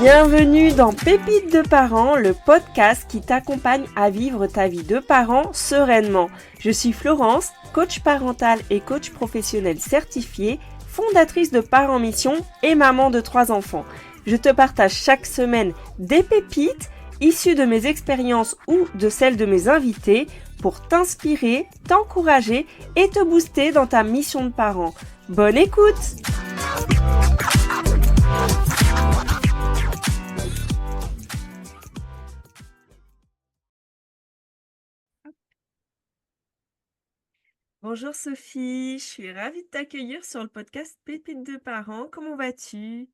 Bienvenue dans Pépites de parents, le podcast qui t'accompagne à vivre ta vie de parent sereinement. Je suis Florence, coach parental et coach professionnel certifié, fondatrice de Parents Mission et maman de 3 enfants. Je te partage chaque semaine des pépites issues de mes expériences ou de celles de mes invités pour t'inspirer, t'encourager et te booster dans ta mission de parent. Bonne écoute! Bonjour Sophie, je suis ravie de t'accueillir sur le podcast Pépites de parents. Comment vas-tu?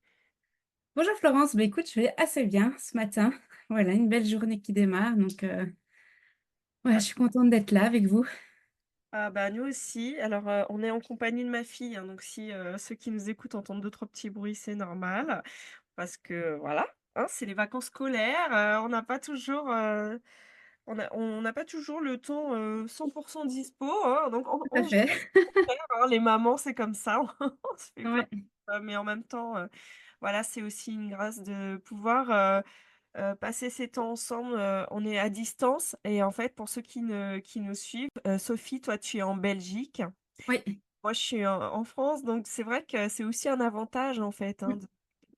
Bonjour Florence, écoute, je vais assez bien ce matin. Voilà, une belle journée qui démarre, donc ouais, je suis contente d'être là avec vous. Ah bah nous aussi. Alors on est en compagnie de ma fille, hein, donc si ceux qui nous écoutent entendent deux trois petits bruits, c'est normal parce que voilà, hein, c'est les vacances scolaires. On n'a pas toujours, on n'a pas toujours le temps 100% dispo, hein, donc Tout à on gère, fait. hein, les mamans, c'est comme ça. On se fait plein, Ouais, mais en même temps, voilà, c'est aussi une grâce de pouvoir passer ces temps ensemble. On est à distance et en fait, pour ceux qui nous suivent, Sophie, toi, tu es en Belgique. oui, Moi, je suis en France, donc c'est vrai que c'est aussi un avantage en fait, hein, mm, de tout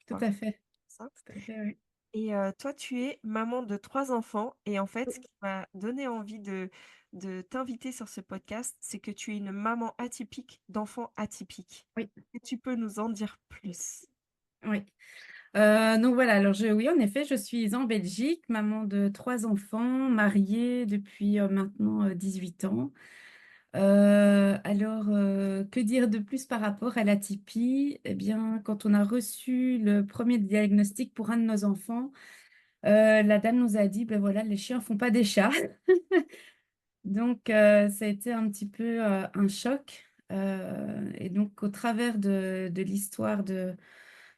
pouvoir à faire fait, ça. tout à fait, oui. Et toi, tu es maman de 3 enfants et en fait, ce qui m'a donné envie de t'inviter sur ce podcast, c'est que tu es une maman atypique d'enfants atypiques. Oui, Et tu peux nous en dire plus? oui. Donc voilà, alors oui, en effet, je suis en Belgique, maman de 3 enfants, mariée depuis maintenant 8 ans. Que dire de plus par rapport à l'atypie? Eh bien, quand on a reçu le premier diagnostic pour un de nos enfants, la dame nous a dit, ben voilà, les chiens font pas des chats. Donc, ça a été un petit peu un choc. Et donc, au travers de l'histoire de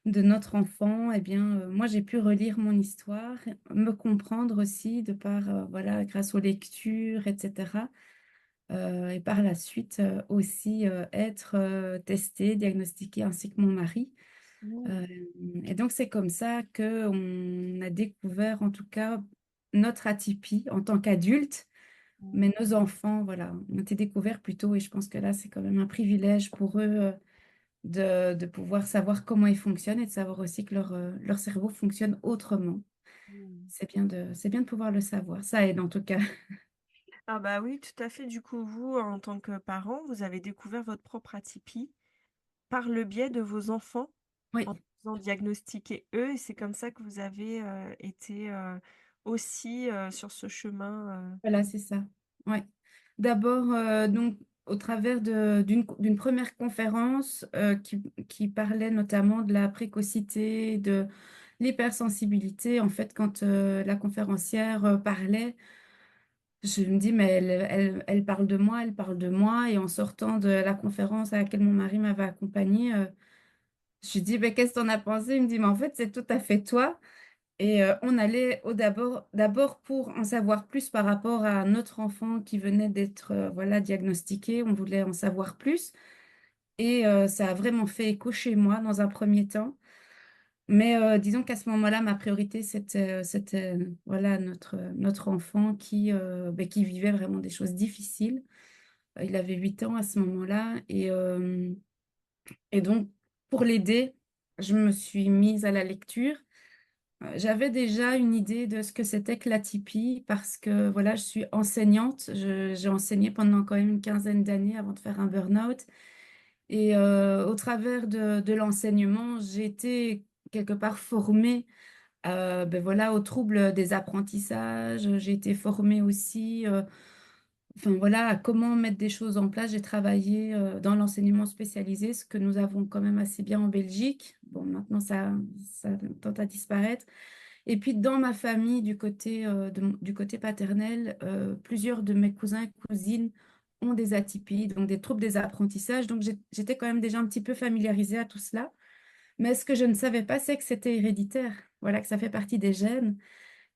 notre enfant, eh bien, moi, j'ai pu relire mon histoire, me comprendre aussi de par, voilà, grâce aux lectures, etc. Et par la suite, aussi être testée, diagnostiquée, ainsi que mon mari. Mmh. Euh, et donc, c'est comme ça qu'on a découvert, en tout cas, notre atypie en tant qu'adulte. Mais nos enfants, voilà, ont été découverts plus tôt et je pense que là, c'est quand même un privilège pour eux de pouvoir savoir comment ils fonctionnent et de savoir aussi que leur cerveau fonctionne autrement. Mmh. C'est bien de pouvoir le savoir. Ça aide en tout cas. Ah bah oui, tout à fait. Du coup, vous, en tant que parent, vous avez découvert votre propre atypie par le biais de vos enfants Oui, en faisant diagnostiquer eux, et c'est comme ça que vous avez été aussi sur ce chemin. voilà, c'est ça. Ouais. D'abord, donc, au travers d'une première conférence qui parlait notamment de la précocité, de l'hypersensibilité. En fait, quand la conférencière parlait, je me dis, mais elle parle de moi, elle parle de moi. Et en sortant de la conférence à laquelle mon mari m'avait accompagnée, je lui dis, mais qu'est-ce que t'en as pensé? Il me dit, mais en fait, c'est tout à fait toi. Et on allait d'abord pour en savoir plus par rapport à notre enfant qui venait d'être voilà, diagnostiqué. On voulait en savoir plus. Et ça a vraiment fait écho chez moi dans un premier temps. Mais disons qu'à ce moment-là, ma priorité, c'était voilà, notre enfant qui vivait vraiment des choses difficiles. Il avait 8 ans à ce moment-là. Et donc, pour l'aider, je me suis mise à la lecture. J'avais déjà une idée de ce que c'était que l'atypie parce que voilà, je suis enseignante. J'ai enseigné pendant quand même une quinzaine d'années avant de faire un burn-out. Et au travers de l'enseignement, j'ai été quelque part formée ben voilà, aux troubles des apprentissages. J'ai été formée aussi enfin voilà, à comment mettre des choses en place. J'ai travaillé dans l'enseignement spécialisé, ce que nous avons quand même assez bien en Belgique. Bon, maintenant, ça tente à disparaître. Et puis dans ma famille, du côté paternel, plusieurs de mes cousins et cousines ont des atypies, donc des troubles des apprentissages. Donc j'étais quand même déjà un petit peu familiarisée à tout cela. Mais ce que je ne savais pas, c'est que c'était héréditaire. Voilà, que ça fait partie des gènes.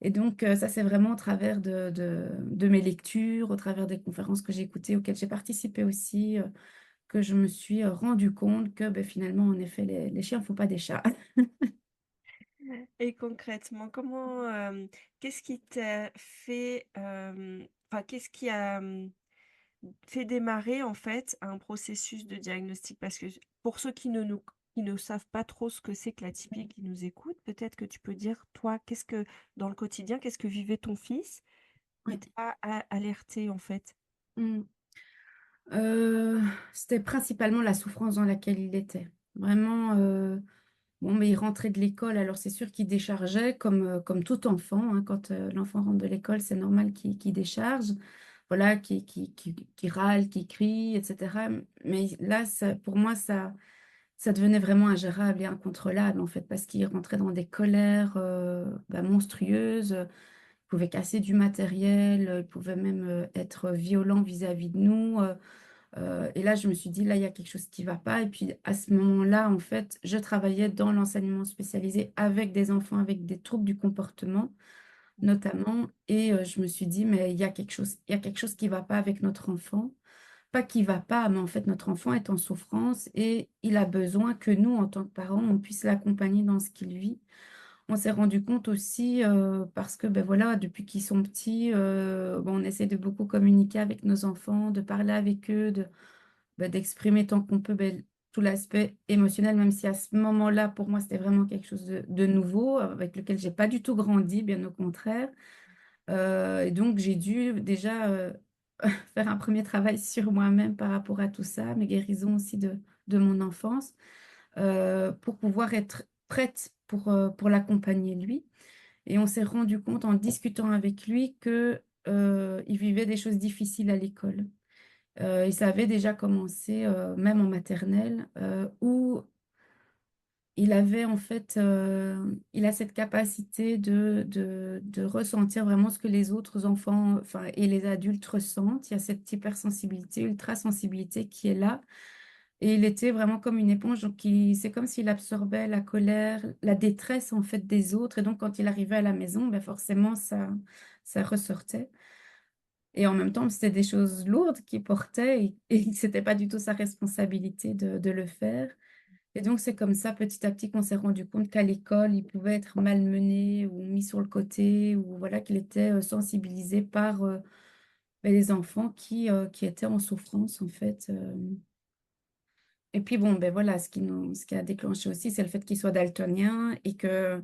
Et donc ça, c'est vraiment au travers de mes lectures, au travers des conférences que j'ai écoutées, auxquelles j'ai participé aussi, que je me suis rendu compte que ben, finalement, en effet, les chiens ne font pas des chats. Et concrètement, qu'est-ce qui t'a fait, enfin, qu'est-ce qui a fait démarrer en fait un processus de diagnostic? Parce que pour ceux qui ne savent pas trop ce que c'est que l'atypique, qui nous écoutent, peut-être que tu peux dire, toi, dans le quotidien, qu'est-ce que vivait ton fils qui Oui. t'a alerté en fait? Mm. C'était principalement la souffrance dans laquelle il était. Vraiment, bon, mais il rentrait de l'école, alors c'est sûr qu'il déchargeait comme tout enfant, hein. Quand l'enfant rentre de l'école, c'est normal qu'il décharge, voilà, qu'il râle, qu'il crie, etc. Mais là, pour moi, ça devenait vraiment ingérable et incontrôlable, en fait, parce qu'il rentrait dans des colères monstrueuses. Il pouvait casser du matériel, il pouvait même être violent vis-à-vis de nous. Et là, je me suis dit, là, il y a quelque chose qui ne va pas. Et puis, à ce moment-là, en fait, je travaillais dans l'enseignement spécialisé avec des enfants avec des troubles du comportement, notamment. Et je me suis dit, mais il y a quelque chose qui ne va pas avec notre enfant. Pas qui ne va pas, mais en fait, notre enfant est en souffrance et il a besoin que nous, en tant que parents, on puisse l'accompagner dans ce qu'il vit. On s'est rendu compte aussi, parce que ben voilà, depuis qu'ils sont petits, bon, on essaie de beaucoup communiquer avec nos enfants, de parler avec eux, d'exprimer tant qu'on peut tout l'aspect émotionnel, même si à ce moment-là, pour moi, c'était vraiment quelque chose de nouveau, avec lequel j'ai pas du tout grandi, bien au contraire. Et donc, j'ai dû déjà faire un premier travail sur moi-même par rapport à tout ça, mes guérisons aussi de mon enfance, pour pouvoir être prête pour l'accompagner lui. Et on s'est rendu compte en discutant avec lui que il vivait des choses difficiles à l'école. Et ça avait déjà commencé, même en maternelle, où il avait en fait, il a cette capacité de ressentir vraiment ce que les autres enfants, enfin, et les adultes ressentent. Il y a cette hypersensibilité, ultrasensibilité qui est là. Et il était vraiment comme une éponge, donc c'est comme s'il absorbait la colère, la détresse en fait des autres. Et donc quand il arrivait à la maison, ben forcément ça ressortait. Et en même temps, c'était des choses lourdes qu'il portait et c'était pas du tout sa responsabilité de le faire. Et donc, c'est comme ça, petit à petit, qu'on s'est rendu compte qu'à l'école, il pouvait être malmené ou mis sur le côté, ou voilà, qu'il était sensibilisé par les enfants qui étaient en souffrance, en fait. Et puis, bon, ben voilà, ce qui a déclenché aussi, c'est le fait qu'il soit daltonien et que,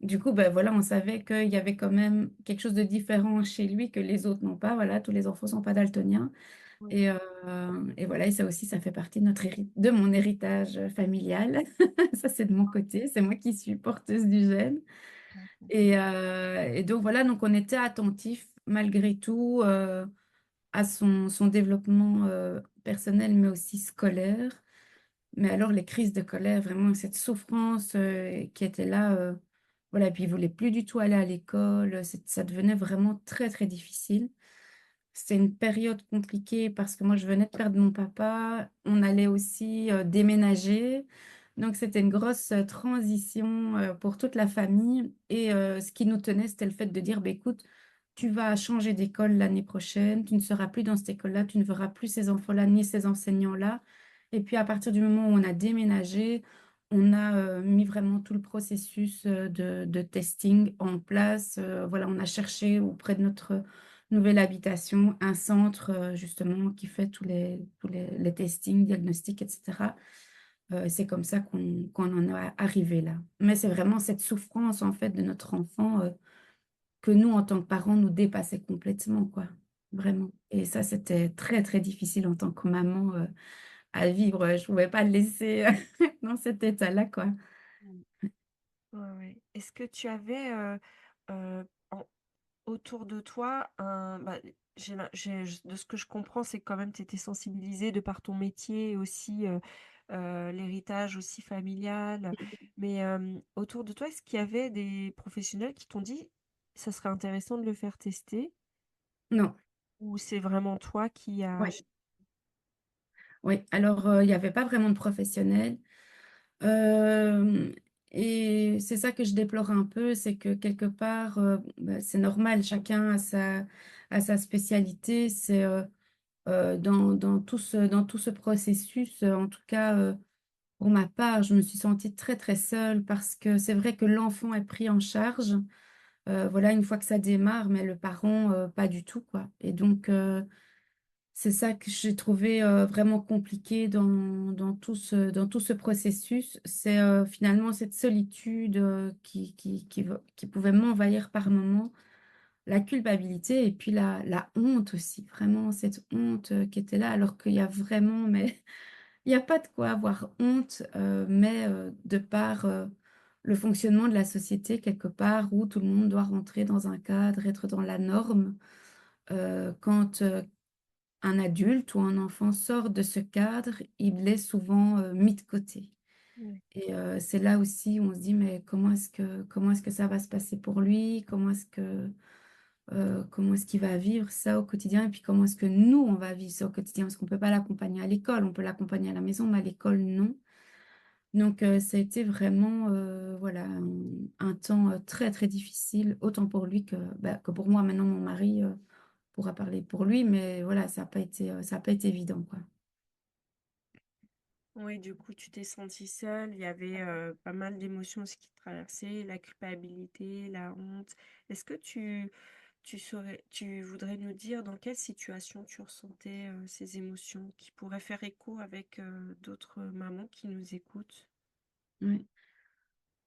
du coup, ben voilà, on savait qu'il y avait quand même quelque chose de différent chez lui que les autres n'ont pas. Voilà, tous les enfants ne sont pas daltoniens. Oui, Et voilà, et ça aussi, ça fait partie de mon héritage familial. Ça, c'est de mon côté. C'est moi qui suis porteuse du gène. d'accord. Et donc, voilà, donc on était attentifs malgré tout à son développement personnel, mais aussi scolaire. Mais alors, les crises de colère, vraiment, cette souffrance qui était là, voilà, et puis il voulait plus du tout aller à l'école. Ça devenait vraiment très, très difficile. C'était une période compliquée parce que moi, je venais de perdre mon papa. On allait aussi déménager. Donc, c'était une grosse transition pour toute la famille. Et ce qui nous tenait, c'était le fait de dire, bah, écoute, tu vas changer d'école l'année prochaine. Tu ne seras plus dans cette école-là. Tu ne verras plus ces enfants-là ni ces enseignants-là. Et puis, à partir du moment où on a déménagé, on a mis vraiment tout le processus de testing en place. Voilà, on a cherché auprès de notre nouvelle habitation, un centre justement qui fait les testings, diagnostics, etc. C'est comme ça qu'on en est arrivé là. Mais c'est vraiment cette souffrance en fait de notre enfant que nous, en tant que parents, nous dépassait complètement, quoi. Vraiment. Et ça, c'était très, très difficile en tant que maman à vivre. Je pouvais pas le laisser dans cet état-là, quoi. Mm. Ouais, ouais. Est-ce que tu avais euh, en- autour de toi de ce que je comprends, c'est que quand même tu étais sensibilisée de par ton métier et aussi l'héritage aussi familial. Mais autour de toi, est-ce qu'il y avait des professionnels qui t'ont dit ça serait intéressant de le faire tester Non. ou c'est vraiment toi qui as... Oui. Oui. Alors, il n'y avait pas vraiment de professionnels. Euh, et c'est ça que je déplore un peu, c'est que quelque part, c'est normal, chacun a sa spécialité. Dans tout ce processus, en tout cas. Pour ma part, je me suis sentie très très seule parce que c'est vrai que l'enfant est pris en charge, voilà, une fois que ça démarre, mais le parent, pas du tout, quoi. Et donc, c'est ça que j'ai trouvé vraiment compliqué dans tout ce processus. C'est finalement cette solitude qui pouvait m'envahir par moments, la culpabilité et puis la honte aussi, vraiment cette honte qui était là alors qu'il y a vraiment, mais il n'y a pas de quoi avoir honte, mais de par le fonctionnement de la société quelque part où tout le monde doit rentrer dans un cadre, être dans la norme. Quand un adulte ou un enfant sort de ce cadre, il est souvent mis de côté. Ouais. Et c'est là aussi où on se dit, mais comment est-ce que ça va se passer pour lui? Comment est-ce qu'il va vivre ça au quotidien? Et puis comment est-ce que nous, on va vivre ça au quotidien? Parce qu'on ne peut pas l'accompagner à l'école, on peut l'accompagner à la maison, mais à l'école, non. Donc, ça a été vraiment voilà, un temps très, très difficile, autant pour lui que pour moi. Maintenant, mon mari pourra parler pour lui, mais voilà, ça a pas été évident, quoi. Oui, du coup, tu t'es sentie seule. Il y avait pas mal d'émotions aussi qui te traversaient, la culpabilité, la honte. Est-ce que tu voudrais nous dire dans quelle situation tu ressentais ces émotions qui pourraient faire écho avec d'autres mamans qui nous écoutent? Ouais.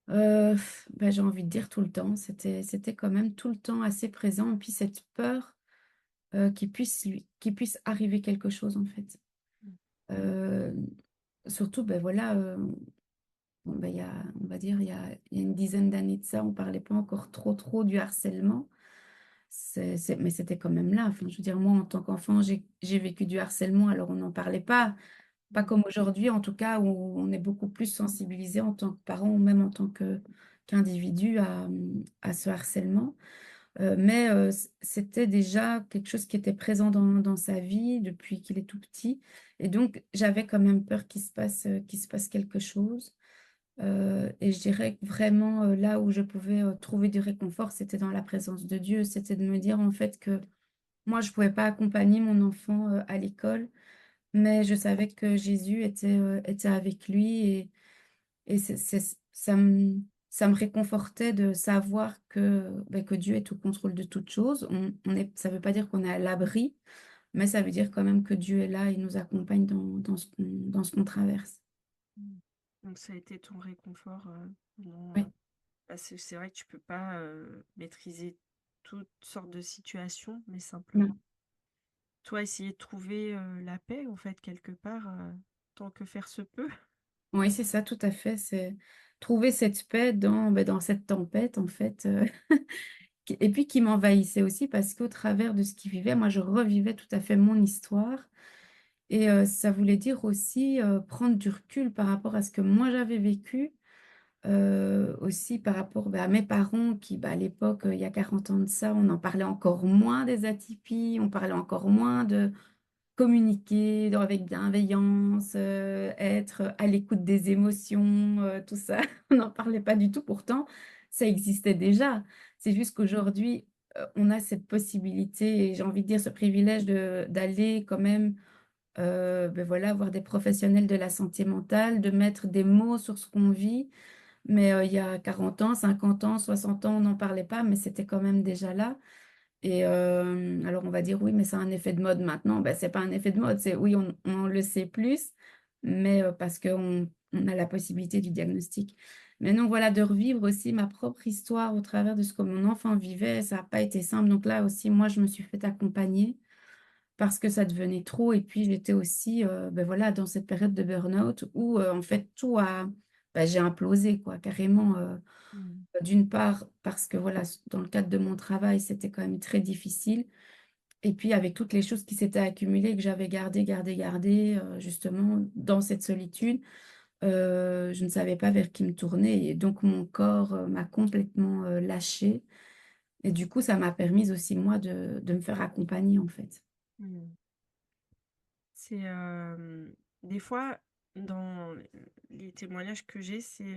Bah, j'ai envie de dire tout le temps. C'était quand même tout le temps assez présent. Et puis cette peur qu'il puisse arriver quelque chose, en fait. Euh, Surtout, ben voilà, bon, ben, on va dire, il y a une dizaine d'années de ça, on parlait pas encore trop du harcèlement. Mais c'était quand même là. Enfin, je veux dire, moi, en tant qu'enfant, j'ai vécu du harcèlement, alors on n'en parlait pas Mm. comme aujourd'hui, en tout cas, où on est beaucoup plus sensibilisé en tant que parent ou même en tant qu'individu à ce harcèlement. Mais c'était déjà quelque chose qui était présent dans sa vie depuis qu'il est tout petit. Et donc, j'avais quand même peur qu'il se passe quelque chose. Et je dirais que vraiment, là où je pouvais trouver du réconfort, c'était dans la présence de Dieu. C'était de me dire en fait que moi, je ne pouvais pas accompagner mon enfant à l'école, mais je savais que Jésus était avec lui. Et ça me réconfortait de savoir que Dieu est au contrôle de toutes choses. Ça ne veut pas dire qu'on est à l'abri, mais ça veut dire quand même que Dieu est là et nous accompagne dans ce qu'on traverse. Mm. Donc ça a été ton réconfort Oui, parce que c'est vrai que tu peux pas maîtriser toutes sortes de situations, mais simplement non. toi essayer de trouver la paix en fait quelque part tant que faire se peut. Oui, c'est ça, tout à fait. C'est trouver cette paix dans cette tempête, en fait, et puis qui m'envahissait aussi parce qu'au travers de ce qu'il vivait, moi, je revivais tout à fait mon histoire. Et ça voulait dire aussi prendre du recul par rapport à ce que moi j'avais vécu, aussi par rapport à mes parents qui, à l'époque, il y a 40 ans de ça, on en parlait encore moins des atypies, on parlait encore moins de communiquer avec bienveillance, être à l'écoute des émotions, tout ça. On n'en parlait pas du tout, pourtant, ça existait déjà. C'est juste qu'aujourd'hui, on a cette possibilité, et j'ai envie de dire ce privilège d'aller quand même voilà, voir des professionnels de la santé mentale, de mettre des mots sur ce qu'on vit. Mais il y a 40 ans, 50 ans, 60 ans, on n'en parlait pas, mais c'était quand même déjà là. Et alors on va dire oui, mais c'est un effet de mode maintenant. Ben, c'est pas un effet de mode, c'est oui, on le sait plus, mais parce on a la possibilité du diagnostic. Mais non, voilà, de revivre aussi ma propre histoire au travers de ce que mon enfant vivait, ça n'a pas été simple. Donc là aussi, moi, je me suis fait accompagner parce que ça devenait trop. Et puis, j'étais aussi ben voilà, dans cette période de burn-out où, en fait, j'ai implosé, quoi, carrément. Mm. D'une part, parce que, voilà, dans le cadre de mon travail, c'était quand même très difficile. Et puis, avec toutes les choses qui s'étaient accumulées, que j'avais gardées, justement, dans cette solitude, je ne savais pas vers qui me tourner. Et donc, mon corps, m'a complètement, lâchée. Et du coup, ça m'a permis aussi, moi, de me faire accompagner, en fait. Mm. C'est des fois dans les témoignages que j'ai, c'est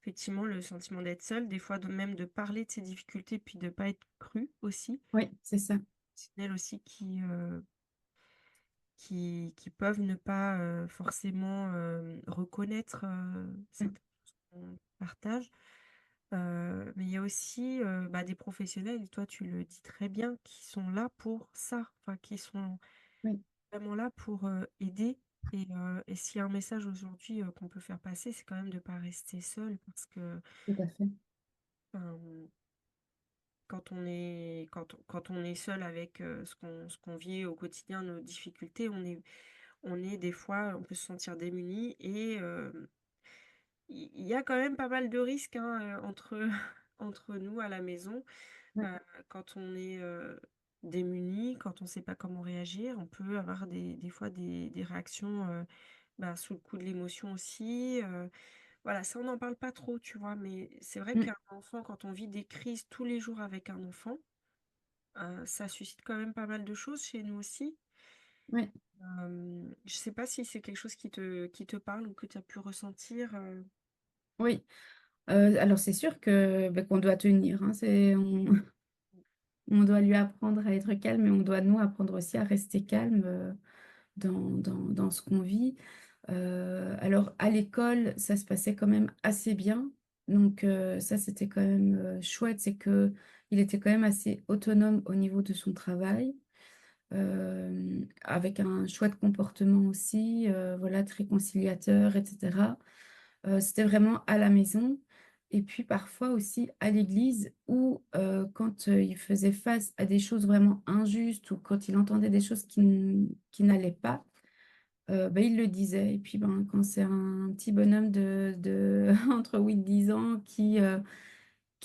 effectivement le sentiment d'être seule, des fois même de parler de ses difficultés puis de pas être cru aussi. Oui, c'est ça. C'est elle aussi qui qui peuvent ne pas forcément reconnaître Ouais, certaines choses qu'on partage. Mais il y a aussi bah, des professionnels, et toi tu le dis très bien, qui sont là pour ça, enfin, qui sont oui, vraiment là pour aider. Et s'il y a un message aujourd'hui qu'on peut faire passer, c'est quand même de ne pas rester seul parce que tout à fait. euh, quand on est seul avec ce qu'on vit au quotidien, nos difficultés, on est des fois, on peut se sentir démuni et il y a quand même pas mal de risques hein, entre, entre nous à la maison. Ouais, Euh, Quand on est démuni, quand on ne sait pas comment réagir, on peut avoir des fois des réactions bah, sous le coup de l'émotion aussi. Voilà, ça, on n'en parle pas trop, tu vois, mais c'est vrai mm, qu'un enfant, quand on vit des crises tous les jours avec un enfant, ça suscite quand même pas mal de choses chez nous aussi. ouais. Je sais pas si c'est quelque chose qui te parle ou que tu as pu ressentir. Oui. Alors c'est sûr que qu'on doit tenir, hein. On doit lui apprendre à être calme et on doit nous apprendre aussi à rester calme dans ce qu'on vit. Alors à l'école, ça se passait quand même assez bien. Donc ça, c'était quand même chouette, c'est que il était quand même assez autonome au niveau de son travail, avec un chouette comportement aussi, voilà, très conciliateur, etc. C'était vraiment à la maison. Et puis parfois aussi à l'église où quand il faisait face à des choses vraiment injustes ou quand il entendait des choses qui n'allaient pas, ben, il le disait. Et puis ben, quand c'est un petit bonhomme entre 8 et 10 ans qui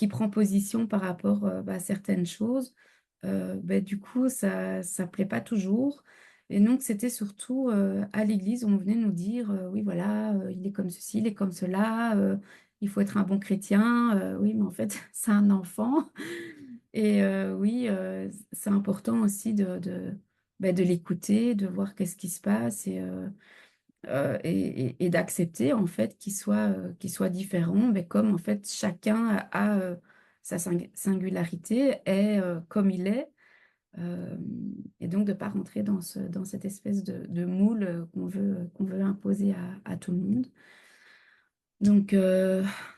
prend position par rapport bah, à certaines choses, ben, du coup, ça ne plaît pas toujours. Et donc, c'était surtout à l'église où on venait nous dire, oui, voilà, il est comme ceci, il est comme cela, il faut être un bon chrétien. Oui, mais en fait, c'est un enfant. Et oui, c'est important aussi ben, de l'écouter, de voir qu'est-ce qui se passe et d'accepter en fait qu'il soit différent, mais comme en fait chacun a sa singularité, est comme il est, euh, et donc de ne pas rentrer dans cette espèce de moule qu'on veut imposer à tout le monde. Donc,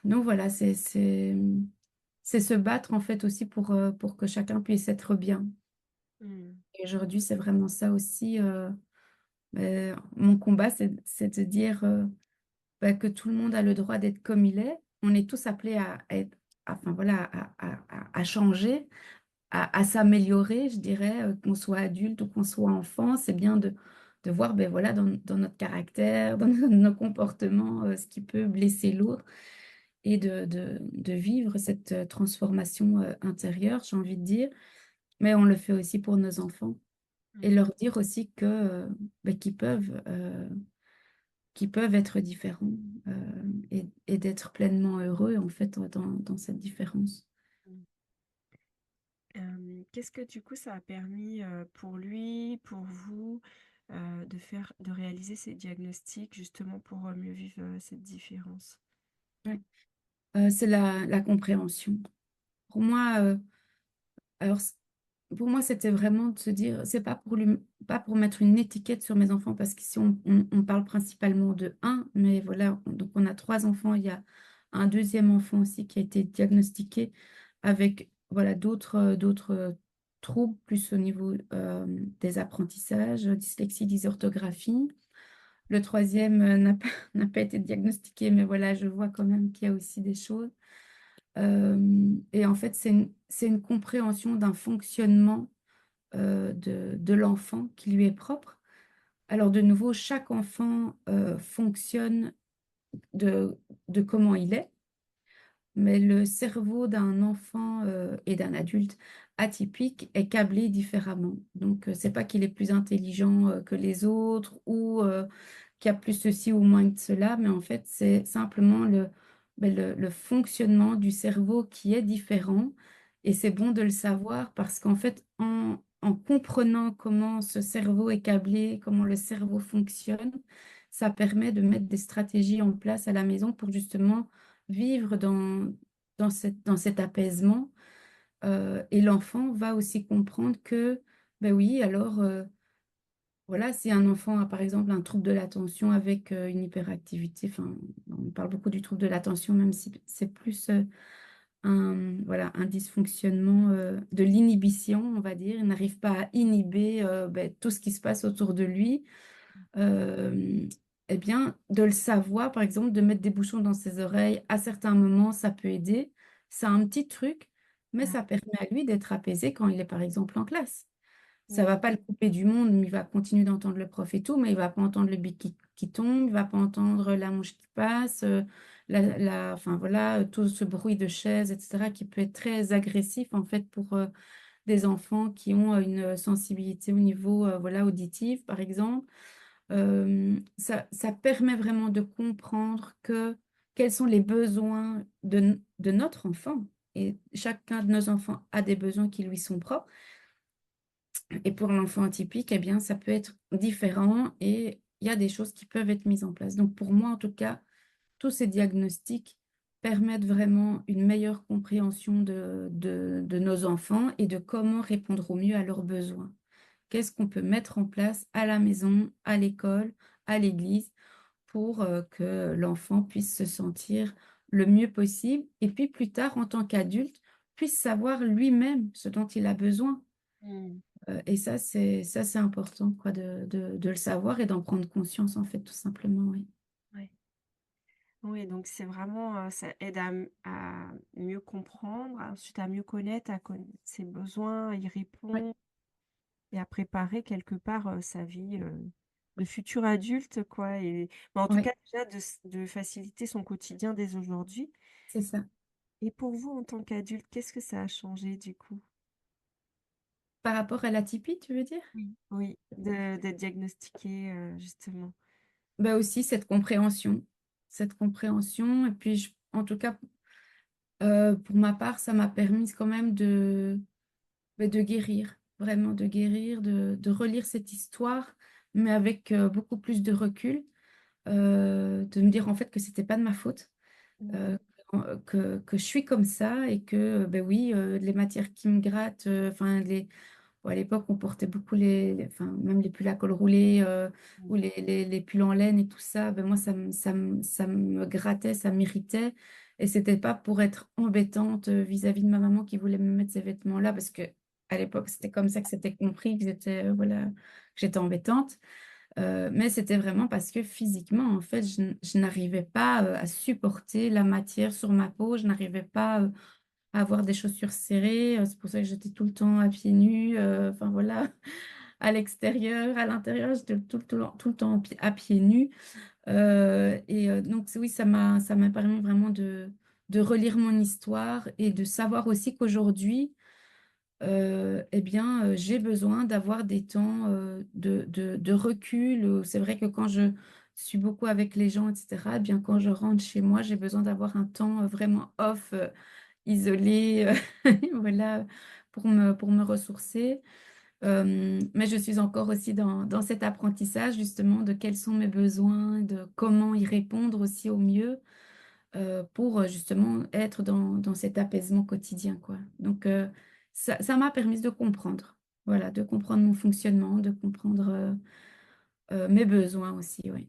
donc voilà, c'est se battre en fait aussi pour que chacun puisse être bien. Hmm. Et aujourd'hui, c'est vraiment ça aussi. Mon combat, c'est de dire bah, que tout le monde a le droit d'être comme il est. On est tous appelés à être, enfin voilà, à changer, à s'améliorer, je dirais, qu'on soit adulte ou qu'on soit enfant. C'est bien de voir, ben voilà, dans notre caractère, dans nos comportements, ce qui peut blesser l'autre et de vivre cette transformation intérieure, j'ai envie de dire. Mais on le fait aussi pour nos enfants et Hmm. leur dire aussi que ben, qu'ils peuvent être différents et d'être pleinement heureux en fait dans cette différence. Hmm. Qu'est-ce que du coup ça a permis pour lui, pour vous, de réaliser ces diagnostics justement pour mieux vivre cette différence? Ouais. C'est la compréhension. Pour moi, alors pour moi, c'était vraiment de se dire, c'est pas pour lui, pas pour mettre une étiquette sur mes enfants, parce qu'ici on parle principalement de un, mais voilà, donc on a 3 enfants, il y a un deuxième enfant aussi qui a été diagnostiqué avec voilà d'autres troubles plus au niveau des apprentissages, dyslexie, dysorthographie. Le troisième n'a pas été diagnostiqué, mais voilà, je vois quand même qu'il y a aussi des choses. Et en fait, c'est une compréhension d'un fonctionnement de l'enfant qui lui est propre. Alors, de nouveau, chaque enfant fonctionne de, de comment il est, mais le cerveau d'un enfant et d'un adulte atypique est câblé différemment. Donc, c'est pas qu'il est plus intelligent que les autres ou qu'il y a plus ceci ou moins que cela, mais en fait, c'est simplement le fonctionnement du cerveau qui est différent. Et c'est bon de le savoir parce qu'en fait, en comprenant comment ce cerveau est câblé, comment le cerveau fonctionne, ça permet de mettre des stratégies en place à la maison pour justement vivre dans cet apaisement. Et l'enfant va aussi comprendre que, ben oui, alors voilà, si un enfant a par exemple un trouble de l'attention avec une hyperactivité, enfin, on parle beaucoup du trouble de l'attention, même si c'est plus voilà, un dysfonctionnement de l'inhibition, on va dire. Il n'arrive pas à inhiber ben, tout ce qui se passe autour de lui. Euh, eh bien, de le savoir, par exemple, de mettre des bouchons dans ses oreilles, à certains moments, ça peut aider. C'est un petit truc, mais Mm, ça permet à lui d'être apaisé quand il est, par exemple, en classe. Ça mm, va pas le couper du monde, mais il va continuer d'entendre le prof et tout, mais il va pas entendre le bic qui tombe, il va pas entendre la mouche qui passe, enfin voilà, tout ce bruit de chaise, etc., qui peut être très agressif en fait pour des enfants qui ont une sensibilité au niveau voilà, auditif, par exemple. Ça permet vraiment de comprendre quels sont les besoins de notre enfant. Et chacun de nos enfants a des besoins qui lui sont propres. Et pour l'enfant atypique, eh bien, ça peut être différent et il y a des choses qui peuvent être mises en place. Donc, pour moi, en tout cas, tous ces diagnostics permettent vraiment une meilleure compréhension de nos enfants et de comment répondre au mieux à leurs besoins. Qu'est-ce qu'on peut mettre en place à la maison, à l'école, à l'église pour que l'enfant puisse se sentir le mieux possible et puis plus tard, en tant qu'adulte, puisse savoir lui-même ce dont il a besoin. mm. Et ça, c'est important quoi, de le savoir et d'en prendre conscience, en fait, tout simplement, oui. Ouais. Oui, donc c'est vraiment, ça aide à mieux comprendre, ensuite à mieux connaître, à connaître ses besoins, à y Ouais, répondre et à préparer quelque part sa vie de futur adulte, quoi. Et, mais en tout ouais, cas, déjà de faciliter son quotidien dès aujourd'hui. c'est ça. Et pour vous, en tant qu'adulte, qu'est-ce que ça a changé du coup? Par rapport à l'atypie, tu veux dire? Oui. Oui, d'être diagnostiqué, justement. Bah aussi, cette compréhension. Cette compréhension. Et puis, en tout cas, pour ma part, ça m'a permis quand même de guérir, vraiment de guérir, de relire cette histoire, mais avec beaucoup plus de recul, de me dire en fait que c'était pas de ma faute, Mm. euh, que je suis comme ça et que, ben oui, les matières qui me grattent, enfin, bon, à l'époque, on portait beaucoup enfin, même les pulls à col roulé ou les pulls en laine et tout ça. Ben moi, ça me grattait, ça m'irritait. Et c'était pas pour être embêtante vis-à-vis de ma maman qui voulait me mettre ces vêtements-là, parce que à l'époque, c'était comme ça que c'était compris voilà, que j'étais embêtante. Mais c'était vraiment parce que physiquement, en fait, je n'arrivais pas à supporter la matière sur ma peau. Je n'arrivais pas à avoir des chaussures serrées. C'est pour ça que j'étais tout le temps à pieds nus. Enfin voilà, à l'extérieur, à l'intérieur, j'étais tout le temps à pieds nus. Donc oui, ça m'a permis vraiment de relire mon histoire et de savoir aussi qu'aujourd'hui, eh bien, j'ai besoin d'avoir des temps de recul. C'est vrai que quand je suis beaucoup avec les gens, etc., eh bien, quand je rentre chez moi, j'ai besoin d'avoir un temps vraiment off, isolé, voilà, pour me ressourcer. Mais je suis encore aussi dans cet apprentissage, justement, de quels sont mes besoins, de comment y répondre aussi au mieux pour justement être dans cet apaisement quotidien, quoi. Donc, ça m'a permis de comprendre, voilà, de comprendre mon fonctionnement, de comprendre mes besoins aussi, oui.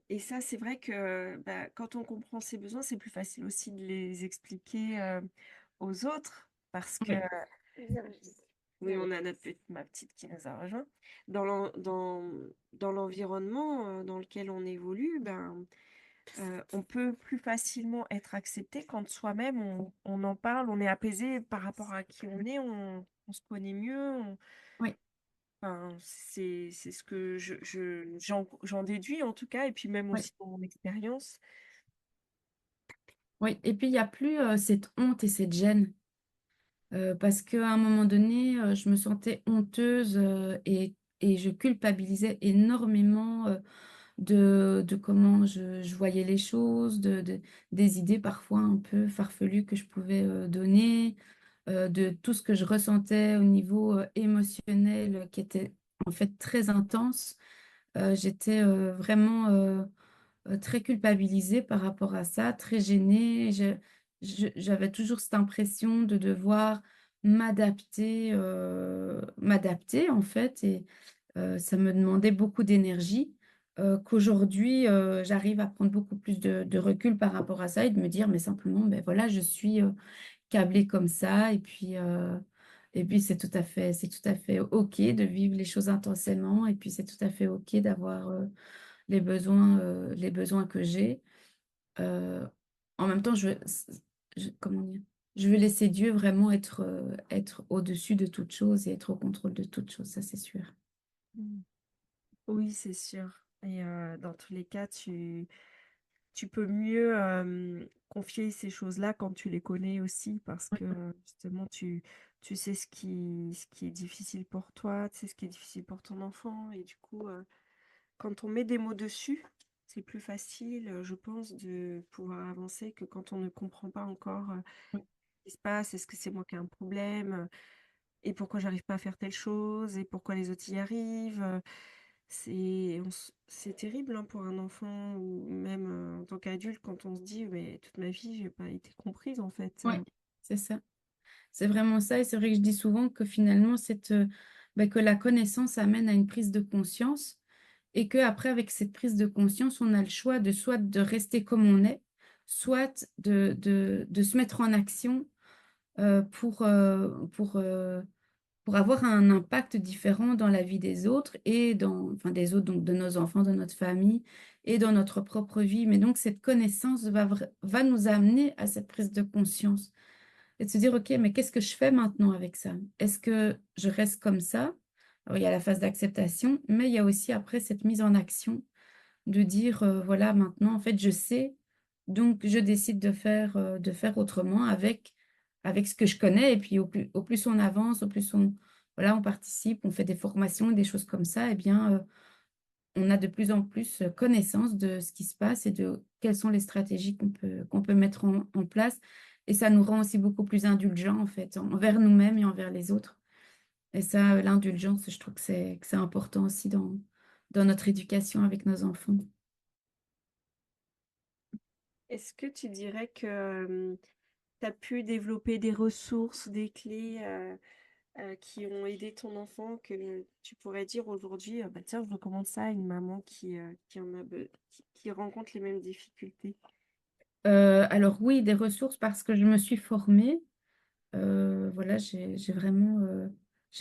Et ça, c'est vrai que bah, quand on comprend ses besoins, c'est plus facile aussi de les expliquer aux autres parce que Oui, oui, on a ma petite qui nous a rejoint. Dans l'environnement dans lequel on évolue, ben, on peut plus facilement être accepté quand soi-même on en parle, on est apaisé par rapport à qui on est, on se connaît mieux. oui, Enfin, c'est ce que j'en déduis en tout cas, et puis même oui, aussi dans mon expérience. oui. Et puis, il n'y a plus cette honte et cette gêne. Parce qu'à un moment donné, je me sentais honteuse et je culpabilisais énormément de comment je voyais les choses, des idées parfois un peu farfelues que je pouvais donner, de tout ce que je ressentais au niveau émotionnel qui était en fait très intense. J'étais vraiment très culpabilisée par rapport à ça, très gênée. J'avais toujours cette impression de devoir m'adapter en fait et ça me demandait beaucoup d'énergie, qu'aujourd'hui, j'arrive à prendre beaucoup plus de recul par rapport à ça et de me dire: «Mais simplement, ben voilà, je suis, câblée comme ça et puis c'est tout à fait OK de vivre les choses intensément et puis c'est tout à fait OK d'avoir, les besoins que j'ai». Heu, En même temps, comment dire? Je veux laisser Dieu vraiment être au-dessus de toute chose et être au contrôle de toute chose, ça c'est sûr. Mm. Oui, c'est sûr. Et dans tous les cas, tu peux mieux confier ces choses-là quand tu les connais aussi, parce Ouais, que justement, tu sais ce qui est difficile pour toi, tu sais ce qui est difficile pour ton enfant, et du coup, quand on met des mots dessus, c'est plus facile, je pense, de pouvoir avancer que quand on ne comprend pas encore ouais, ce qui se passe, est-ce que c'est moi qui ai un problème, et pourquoi j'arrive pas à faire telle chose, et pourquoi les autres y arrivent. C'est terrible hein, pour un enfant ou même en tant qu'adulte quand on se dit mais toute ma vie j'ai pas été comprise en fait. ouais, c'est ça. C'est vraiment ça et c'est vrai que je dis souvent que finalement que la connaissance amène à une prise de conscience et qu'après avec cette prise de conscience, on a le choix de soit de rester comme on est, soit de se mettre en action, pour avoir un impact différent dans la vie des autres et des autres, donc de nos enfants, de notre famille et dans notre propre vie. Mais donc cette connaissance va nous amener à cette prise de conscience et de se dire: «OK, mais qu'est-ce que je fais maintenant avec ça? Est-ce que je reste comme ça?» Alors il y a la phase d'acceptation, mais il y a aussi après cette mise en action de dire, voilà maintenant en fait je sais, donc je décide de faire autrement avec ce que je connais et puis au plus on avance, au plus on participe, on fait des formations, des choses comme ça et bien, on a de plus en plus, connaissance de ce qui se passe et de quelles sont les stratégies qu'on peut mettre en place et ça nous rend aussi beaucoup plus indulgents en fait, envers nous-mêmes et envers les autres et ça, l'indulgence, je trouve que c'est important aussi dans notre éducation avec nos enfants. Est-ce que tu dirais que tu as pu développer des ressources, des clés qui ont aidé ton enfant que tu pourrais dire aujourd'hui bah tiens je recommande ça à une maman qui rencontre les mêmes difficultés? Alors oui, des ressources parce que je me suis formée, voilà, j'ai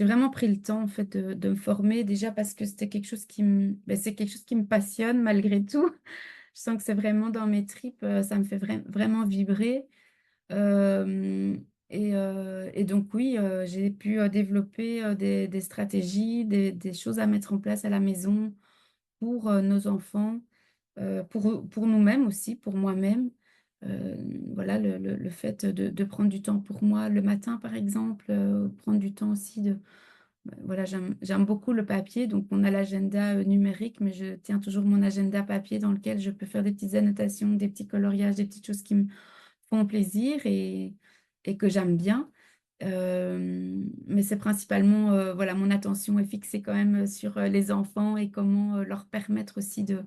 vraiment pris le temps en fait de me former déjà parce que c'était quelque chose c'est quelque chose qui me passionne malgré tout. Je sens que c'est vraiment dans mes tripes, ça me fait vraiment vibrer, hem et donc oui, j'ai pu, développer, des stratégies, des choses à mettre en place à la maison pour, nos enfants. Pour nous-mêmes aussi, pour moi-même. Voilà, le fait de prendre du temps pour moi le matin, par exemple, prendre du temps aussi voilà, j'aime beaucoup le papier, donc on a l'agenda, numérique, mais je tiens toujours mon agenda papier dans lequel je peux faire des petites annotations, des petits coloriages, des petites choses qui me font plaisir et que j'aime bien. Mais c'est principalement, voilà, mon attention est fixée quand même, sur, les enfants et comment, leur permettre aussi de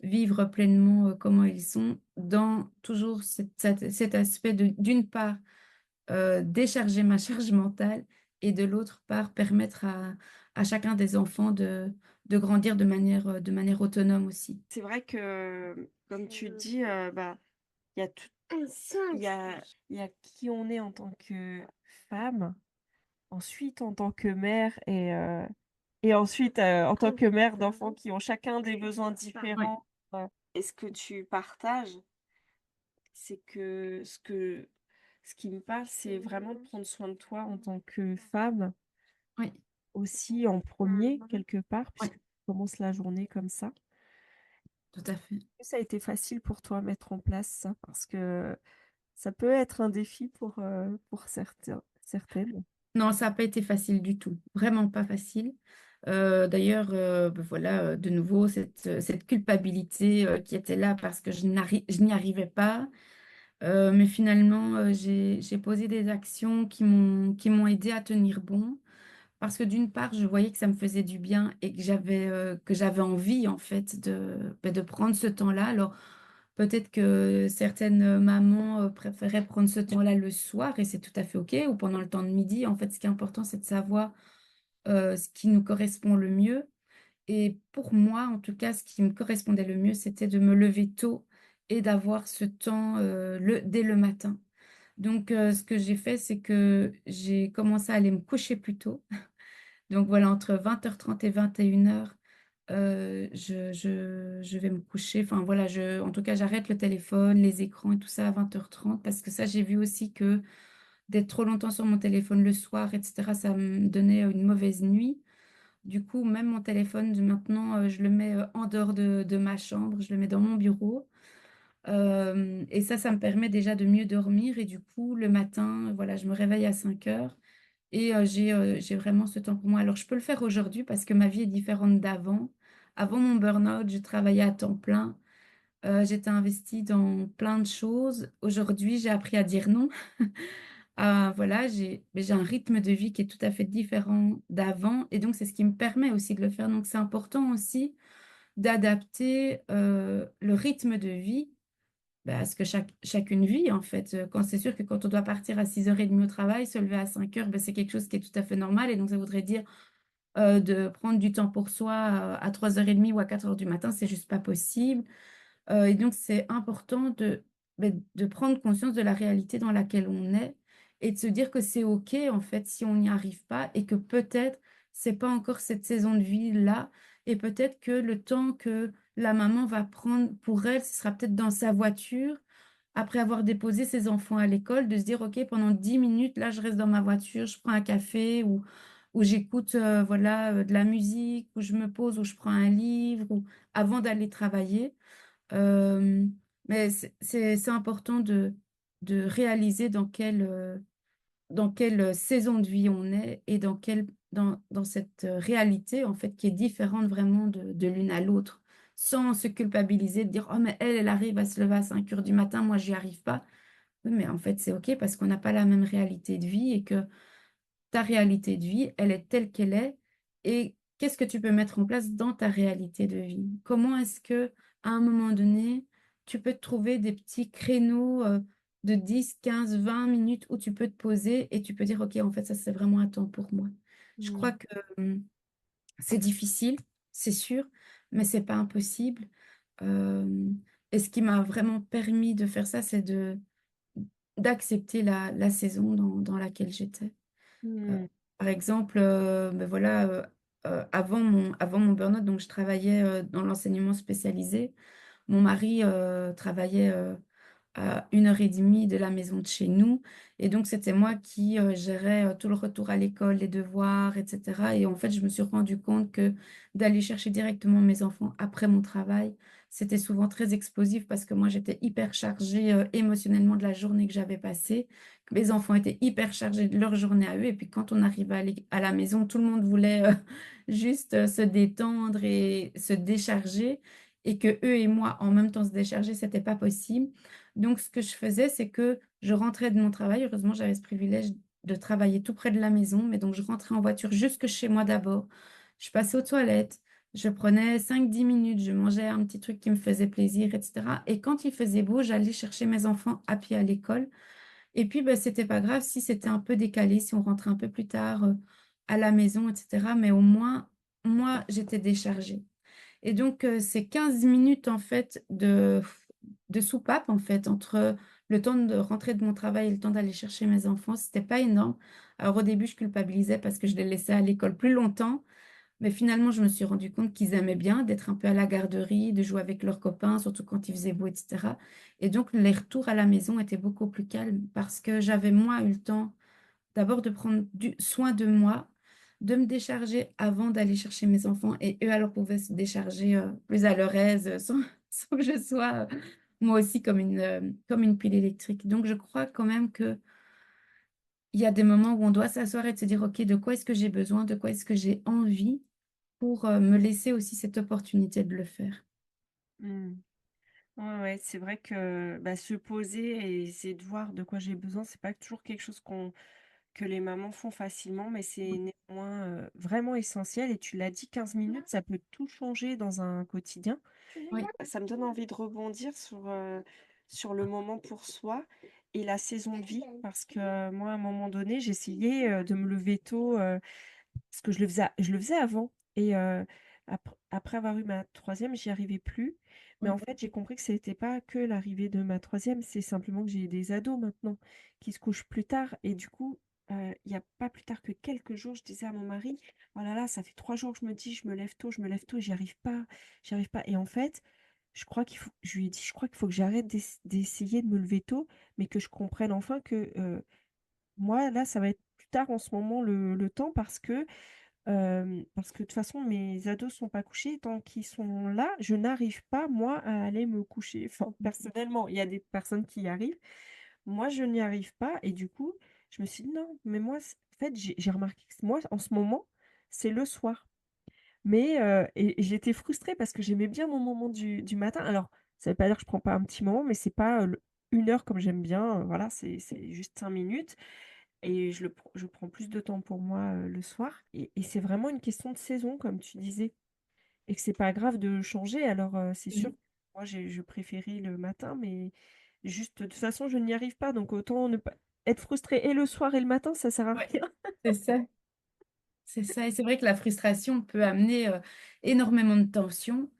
vivre pleinement, comment ils sont dans toujours cet aspect d'une part, décharger ma charge mentale et de l'autre part permettre à chacun des enfants de grandir de manière autonome aussi. C'est vrai que comme tu dis bah il y a tout il y a il y a qui on est en tant que femme, ensuite en tant que mère et ensuite en tant que mère d'enfants qui ont chacun des besoins Ouais, différents. Et ce que tu partages, c'est que ce qui me parle, c'est vraiment de prendre soin de toi en tant que femme ouais, aussi en premier quelque part, ouais, puisque tu commences la journée comme ça. tout à fait. Ça a été facile pour toi à mettre en place ça, parce que ça peut être un défi pour certaines. Non, ça n'a pas été facile du tout, vraiment pas facile. D'ailleurs, voilà, de nouveau cette culpabilité, qui était là parce que je n'y arrivais pas. Mais finalement, j'ai posé des actions qui m'ont aidée à tenir bon. Parce que d'une part, je voyais que ça me faisait du bien et que j'avais envie en fait de prendre ce temps-là. Alors Peut-être que certaines mamans préféraient prendre ce temps-là le soir et c'est tout à fait OK, ou pendant le temps de midi. En fait, ce qui est important, c'est de savoir ce qui nous correspond le mieux. Et pour moi, en tout cas, ce qui me correspondait le mieux, c'était de me lever tôt et d'avoir ce temps dès le matin. Donc, ce que j'ai fait, c'est que j'ai commencé à aller me coucher plus tôt. Donc voilà, entre 20h30 et 21h, je vais me coucher. Enfin voilà, en tout cas, j'arrête le téléphone, les écrans et tout ça à 20h30 parce que ça, j'ai vu aussi que d'être trop longtemps sur mon téléphone le soir, etc., ça me donnait une mauvaise nuit. Du coup, même mon téléphone, maintenant, je le mets en dehors de ma chambre, je le mets dans mon bureau. Et ça me permet déjà de mieux dormir. Et du coup, le matin, voilà, je me réveille à 5 heures et j'ai vraiment ce temps pour moi. Alors, je peux le faire aujourd'hui parce que ma vie est différente d'avant. Avant mon burn-out, je travaillais à temps plein. J'étais investie dans plein de choses. Aujourd'hui, j'ai appris à dire non. Voilà, j'ai un rythme de vie qui est tout à fait différent d'avant. Et donc, c'est ce qui me permet aussi de le faire. Donc, c'est important aussi d'adapter le rythme de vie à ce que chacune vit, en fait. Quand c'est sûr que quand on doit partir à 6h30 au travail, se lever à 5h, c'est quelque chose qui est tout à fait normal. Et donc, ça voudrait dire de prendre du temps pour soi à 3h30 ou à 4h du matin, c'est juste pas possible. Et donc, c'est important de prendre conscience de la réalité dans laquelle on est et de se dire que c'est OK, en fait, si on n'y arrive pas et que peut-être c'est pas encore cette saison de vie-là et peut-être que le temps que la maman va prendre pour elle, ce sera peut-être dans sa voiture, après avoir déposé ses enfants à l'école, de se dire, OK, pendant 10 minutes, là, je reste dans ma voiture, je prends un café ou j'écoute voilà, de la musique, ou je me pose, ou je prends un livre, ou avant d'aller travailler. Euh, mais c'est important de réaliser dans quelle saison de vie on est et dans cette réalité en fait qui est différente vraiment de l'une à l'autre, sans se culpabiliser, de dire oh mais elle arrive à se lever à 5 heures du matin, moi j'y arrive pas. Oui, mais en fait c'est OK parce qu'on n'a pas la même réalité de vie et que ta réalité de vie, elle est telle qu'elle est. Et qu'est-ce que tu peux mettre en place dans ta réalité de vie? Comment est-ce que, à un moment donné, tu peux te trouver des petits créneaux de 10, 15, 20 minutes où tu peux te poser et tu peux dire, OK, en fait, ça, c'est vraiment un temps pour moi. Je crois Mm. que c'est difficile, c'est sûr, mais c'est pas impossible. Euh, et ce qui m'a vraiment permis de faire ça, c'est d'accepter la saison dans laquelle j'étais. Euh, Mm. Par exemple, voilà, avant mon burn-out, donc je travaillais dans l'enseignement spécialisé. Mon mari travaillait à 1h30 de la maison de chez nous. Et donc, c'était moi qui gérais tout le retour à l'école, les devoirs, etc. Et en fait, je me suis rendu compte que d'aller chercher directement mes enfants après mon travail, c'était souvent très explosif parce que moi, j'étais hyper chargée émotionnellement de la journée que j'avais passée. Mes enfants étaient hyper chargés de leur journée à eux. Et puis, quand on arrivait à la maison, tout le monde voulait juste se détendre et se décharger. Et que eux et moi, en même temps, se décharger, c'était pas possible. Donc, ce que je faisais, c'est que je rentrais de mon travail. Heureusement, j'avais ce privilège de travailler tout près de la maison. Mais donc, je rentrais en voiture jusque chez moi d'abord. Je passais aux toilettes. Je prenais 5-10 minutes. Je mangeais un petit truc qui me faisait plaisir, etc. Et quand il faisait beau, j'allais chercher mes enfants à pied à l'école. Et puis, ben, c'était pas grave si c'était un peu décalé, si on rentrait un peu plus tard à la maison, etc. Mais au moins, moi, j'étais déchargée. Et donc, c'est 15 minutes en fait de soupape en fait entre le temps de rentrer de mon travail et le temps d'aller chercher mes enfants. C'était pas énorme. Alors au début, je culpabilisais parce que je les laissais à l'école plus longtemps. Mais finalement, je me suis rendu compte qu'ils aimaient bien d'être un peu à la garderie, de jouer avec leurs copains, surtout quand il faisait beau, etc. Et donc, les retours à la maison étaient beaucoup plus calmes parce que j'avais moins eu le temps d'abord de prendre soin de moi, de me décharger avant d'aller chercher mes enfants et eux alors pouvaient se décharger plus à leur aise sans que je sois moi aussi comme une pile électrique. Donc je crois quand même que il y a des moments où on doit s'asseoir et se dire, OK, de quoi est-ce que j'ai besoin, de quoi est-ce que j'ai envie pour me laisser aussi cette opportunité de le faire. Mm. Ouais, ouais, c'est vrai que bah, se poser et essayer de voir de quoi j'ai besoin, c'est pas toujours quelque chose que les mamans font facilement, mais c'est néanmoins vraiment essentiel. Et tu l'as dit, 15 minutes, ça peut tout changer dans un quotidien. Oui, Ça me donne envie de rebondir sur le moment pour soi et la saison de vie, parce que moi, à un moment donné, j'essayais de me lever tôt, parce que je le faisais avant. Et après avoir eu ma troisième, j'y arrivais plus. Mais oui, en fait, j'ai compris que ce n'était pas que l'arrivée de ma troisième, c'est simplement que j'ai des ados maintenant qui se couchent plus tard. Et du coup, il n'y a pas plus tard que quelques jours, je disais à mon mari, oh là là, ça fait 3 jours que je me dis, je me lève tôt, je me lève tôt, et j'y arrive pas, j'y arrive pas. Et en fait, je lui ai dit, je crois qu'il faut que j'arrête d'essayer de me lever tôt, mais que je comprenne enfin que moi, là, ça va être plus tard en ce moment le temps parce que de toute façon, mes ados sont pas couchés. Tant qu'ils sont là, je n'arrive pas, moi, à aller me coucher. Enfin, personnellement, il y a des personnes qui y arrivent. Moi, je n'y arrive pas. Et du coup, je me suis dit, non, mais moi, en fait, j'ai remarqué que moi, en ce moment, c'est le soir. Mais et j'étais frustrée parce que j'aimais bien mon moment du matin. Alors, ça veut pas dire que je prends pas un petit moment, mais c'est pas 1 heure comme j'aime bien. Voilà, c'est juste 5 minutes. Et je prends plus de temps pour moi le soir. Et c'est vraiment une question de saison, comme tu disais. Et que c'est pas grave de changer. Alors, c'est sûr, oui, moi, je préférais le matin, mais juste, de toute façon, je n'y arrive pas. Donc, autant ne pas être frustrée et le soir et le matin, ça sert à ouais, rien. c'est ça. C'est ça. Et c'est vrai que la frustration peut amener énormément de tension.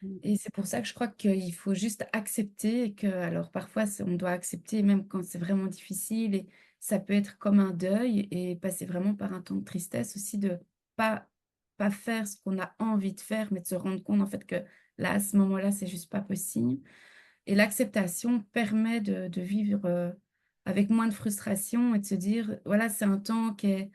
Mm. Et c'est pour ça que je crois qu'il faut juste accepter et que, alors parfois, on doit accepter même quand c'est vraiment difficile et ça peut être comme un deuil et passer vraiment par un temps de tristesse aussi de pas, pas faire ce qu'on a envie de faire, mais de se rendre compte en fait que là, à ce moment-là, c'est juste pas possible. Et l'acceptation permet de vivre avec moins de frustration et de se dire, voilà, c'est un temps qui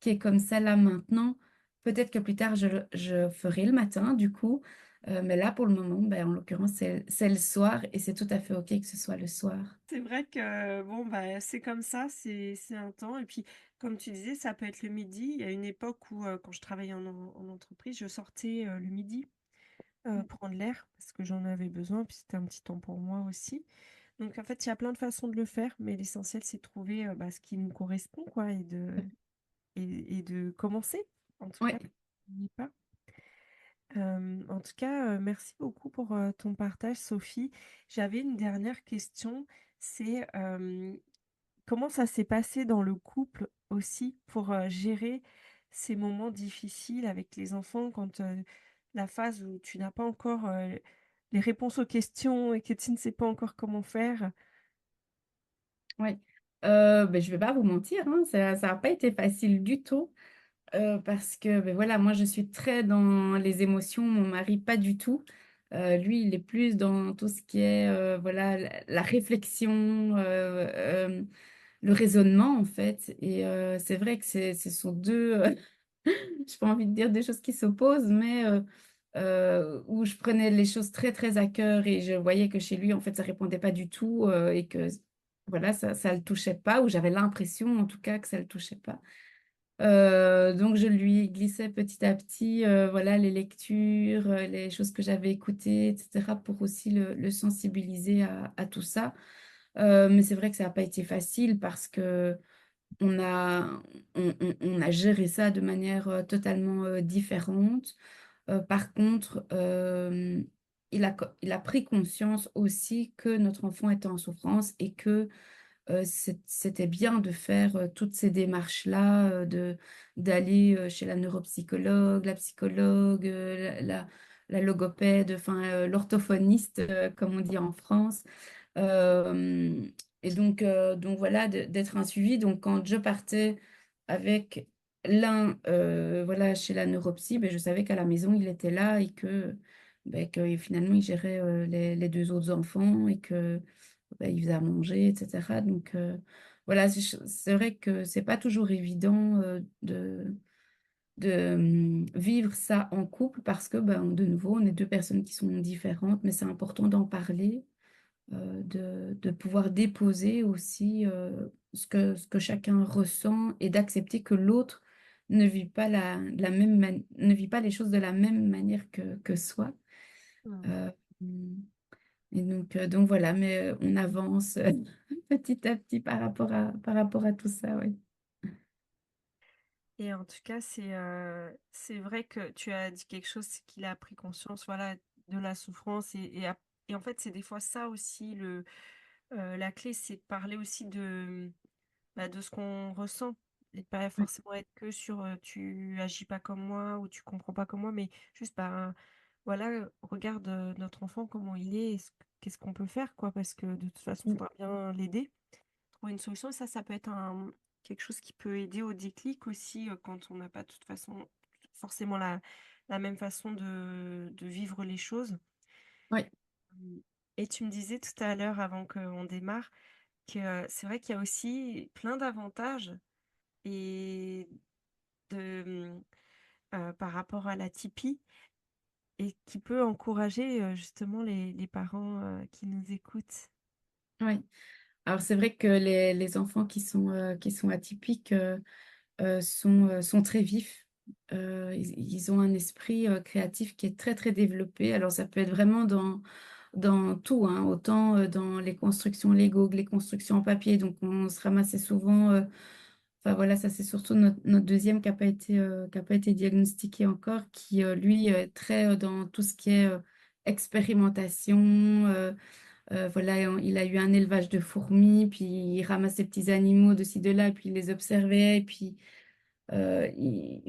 est comme ça là maintenant. Peut-être que plus tard, je ferai le matin, du coup. Mais là, pour le moment, ben, en l'occurrence, c'est le soir et c'est tout à fait OK que ce soit le soir. C'est vrai que bon bah c'est comme ça, c'est un temps. Et puis comme tu disais, ça peut être le midi. Il y a une époque où quand je travaillais en entreprise, je sortais le midi prendre l'air parce que j'en avais besoin. Puis c'était un petit temps pour moi aussi. Donc en fait, il y a plein de façons de le faire, mais l'essentiel c'est de trouver bah, ce qui nous correspond quoi et de commencer. En tout Oui, cas, n'oublie pas. En tout cas, merci beaucoup pour ton partage, Sophie. J'avais une dernière question. C'est comment ça s'est passé dans le couple aussi pour gérer ces moments difficiles avec les enfants quand la phase où tu n'as pas encore les réponses aux questions et que tu ne sais pas encore comment faire. oui. Ben, je vais pas vous mentir, hein, ça n'a pas été facile du tout. Parce que ben voilà, moi je suis très dans les émotions, mon mari pas du tout. Lui, il est plus dans tout ce qui est voilà la réflexion, le raisonnement en fait. Et c'est vrai que ce sont deux, j'ai pas envie de dire des choses qui s'opposent, mais où je prenais les choses très très à cœur et je voyais que chez lui en fait ça répondait pas du tout et que voilà ça le touchait pas, ou j'avais l'impression en tout cas que ça le touchait pas. Donc je lui glissais petit à petit, voilà, les lectures, les choses que j'avais écoutées, etc., pour aussi le sensibiliser à tout ça. Mais c'est vrai que ça n'a pas été facile parce que on a, on a géré ça de manière totalement différente. Par contre, il a pris conscience aussi que notre enfant était en souffrance et que c'était bien de faire toutes ces démarches-là, d'aller chez la neuropsychologue, la psychologue, la logopède, enfin l'orthophoniste, comme on dit en France. Euh, et donc voilà, d'être un suivi. Donc quand je partais avec l'un voilà, chez la neuropsy, ben, je savais qu'à la maison, il était là et que finalement, il gérait les deux autres enfants et que il faisait à manger, etc. Donc voilà, c'est vrai que c'est pas toujours évident de vivre ça en couple parce que ben, de nouveau, on est deux personnes qui sont différentes, mais c'est important d'en parler, de pouvoir déposer aussi ce que chacun ressent et d'accepter que l'autre ne vit pas ne vit pas les choses de la même manière que soi. Mm. Euh, et donc voilà, mais on avance petit à petit par rapport à tout ça, oui. Et en tout cas, c'est vrai que tu as dit quelque chose, c'est qu'il a pris conscience, voilà, de la souffrance et en fait, c'est des fois ça aussi la clé, c'est de parler aussi de ce qu'on ressent et pas Ouais, forcément être que sur tu agis pas comme moi ou tu comprends pas comme moi, mais juste voilà, regarde notre enfant comment il est, qu'est-ce qu'on peut faire quoi, parce que de toute façon, il mm, faudra bien l'aider, trouver une solution. Et ça peut être quelque chose qui peut aider au déclic aussi quand on n'a pas de toute façon forcément la même façon de vivre les choses. ouais, Et tu me disais tout à l'heure, avant qu'on démarre, que c'est vrai qu'il y a aussi plein d'avantages et par rapport à la Tipeee et qui peut encourager justement les parents qui nous écoutent. ouais. Alors c'est vrai que les enfants qui sont atypiques sont très vifs. Ils ont un esprit créatif qui est très très développé. Alors ça peut être vraiment dans tout, hein, autant dans les constructions Lego que les constructions en papier. Donc on se ramassait souvent, enfin voilà, ça c'est surtout notre deuxième qui a pas été diagnostiqué encore, qui lui est très dans tout ce qui est expérimentation. Voilà, il a eu un élevage de fourmis, puis il ramassait des petits animaux de ci, de là, puis il les observait, et puis euh, il-